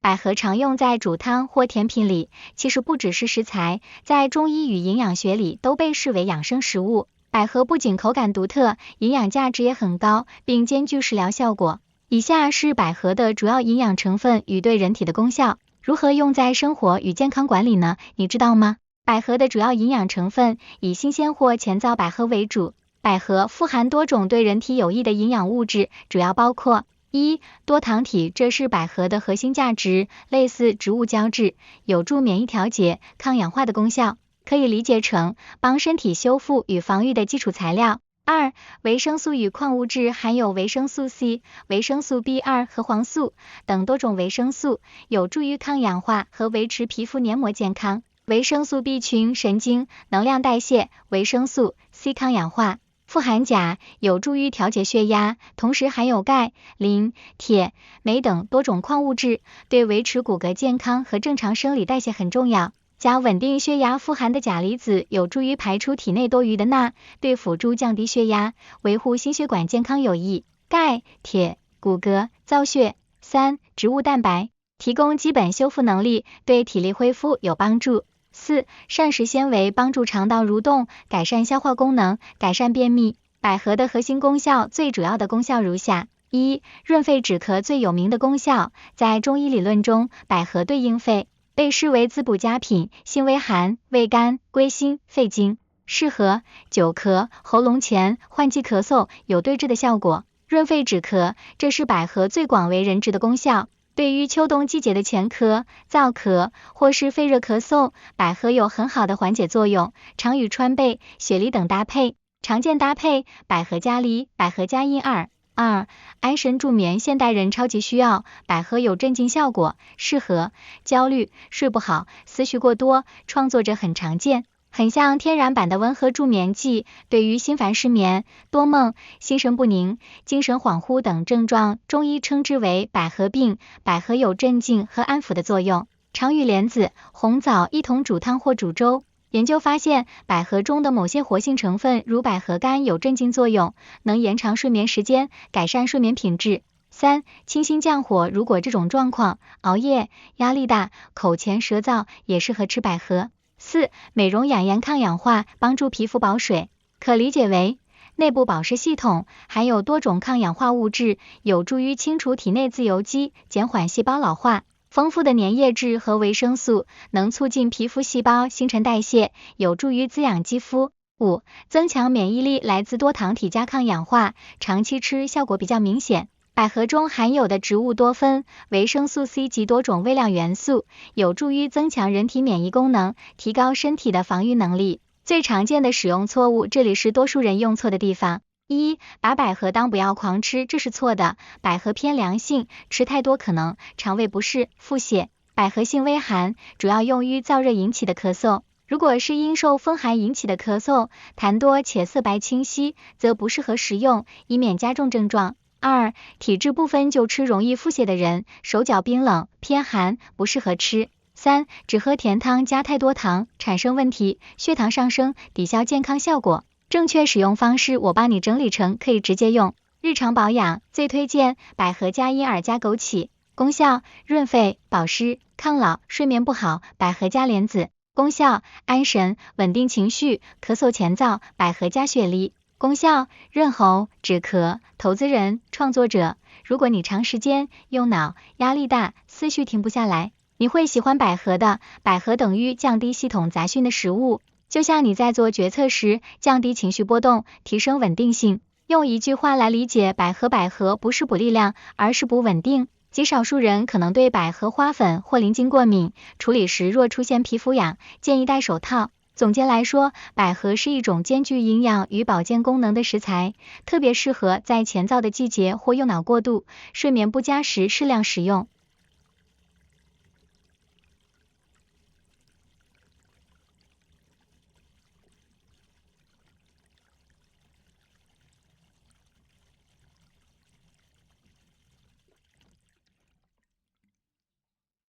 百合常用在煮汤或甜品里，其实不只是食材，在中医与营养学里都被视为养生食物。百合不仅口感独特，营养价值也很高，并兼具食疗效果。以下是百合的主要营养成分与对人体的功效，如何用在生活与健康管理呢？你知道吗？百合的主要营养成分以新鲜或前造百合为主。百合富含多种对人体有益的营养物质，主要包括一、多糖体，这是百合的核心价值，类似植物胶质，有助免疫调节、抗氧化的功效，可以理解成帮身体修复与防御的基础材料。二、维生素与矿物质，含有维生素 C、维生素 B2 和黄素等多种维生素，有助于抗氧化和维持皮肤黏膜健康。维生素 B 群，神经、能量代谢，维生素 C 抗氧化。富含钾，有助于调节血压，同时含有钙、磷、铁、镁等多种矿物质，对维持骨骼健康和正常生理代谢很重要。钾稳定血压，富含的钾离子有助于排出体内多余的钠，对辅助降低血压、维护心血管健康有益。钙、铁、骨骼、造血。三、植物蛋白，提供基本修复能力，对体力恢复有帮助。四、膳食纤维，帮助肠道蠕动，改善消化功能，改善便秘。百合的核心功效，最主要的功效如下：一、润肺止咳，最有名的功效，在中医理论中，百合对应肺，被视为滋补佳品，性微寒，味甘，归心、肺经，适合久咳、喉咙前、换季咳嗽，有对治的效果。润肺止咳，这是百合最广为人知的功效。对于秋冬季节的前咳、燥咳或是肺热咳嗽，百合有很好的缓解作用，常与川贝、雪梨等搭配。常见搭配：百合加梨、百合加银耳。二、安神助眠，现代人超级需要，百合有镇静效果，适合焦虑、睡不好、思绪过多，创作者很常见。很像天然版的温和助眠剂，对于心烦失眠、多梦、心神不宁、精神恍惚等症状，中医称之为百合病。百合有镇静和安抚的作用，常与莲子、红枣一同煮汤或煮粥。研究发现，百合中的某些活性成分，如百合苷有镇静作用，能延长睡眠时间，改善睡眠品质。三、清心降火，如果这种状况，熬夜、压力大、口乾舌燥，也适合吃百合。四、美容养颜抗氧化，帮助皮肤保水，可理解为内部保湿系统，含有多种抗氧化物质，有助于清除体内自由基，减缓细胞老化。丰富的粘液质和维生素能促进皮肤细胞新陈代谢，有助于滋养肌肤。五、增强免疫力，来自多糖体加抗氧化，长期吃效果比较明显。百合中含有的植物多酚、维生素 C 及多种微量元素，有助于增强人体免疫功能，提高身体的防御能力。最常见的使用错误，这里是多数人用错的地方。一、把百合当补药狂吃，这是错的。百合偏凉性，吃太多可能肠胃不适、腹泻。百合性微寒，主要用于燥热引起的咳嗽。如果是因受风寒引起的咳嗽，痰多且色白清晰，则不适合食用，以免加重症状。二、体质不分就吃，容易腹泻的人，手脚冰冷、偏寒，不适合吃。三、只喝甜汤加太多糖，产生问题，血糖上升，抵消健康效果。正确使用方式我帮你整理成可以直接用。日常保养最推荐百合加银耳加枸杞。功效：润肺、保湿、抗老。睡眠不好，百合加莲子。功效：安神、稳定情绪。咳嗽前燥，百合加雪梨。功效：润喉、止咳。投资人、创作者，如果你长时间用脑、压力大、思绪停不下来，你会喜欢百合的。百合等于降低系统杂讯的食物，就像你在做决策时，降低情绪波动，提升稳定性。用一句话来理解百合，百合不是补力量，而是补稳定。极少数人可能对百合花粉或鳞茎过敏，处理时若出现皮肤痒，建议戴手套。总结来说，百合是一种兼具营养与保健功能的食材，特别适合在前燥的季节或用脑过度、睡眠不佳时适量食用。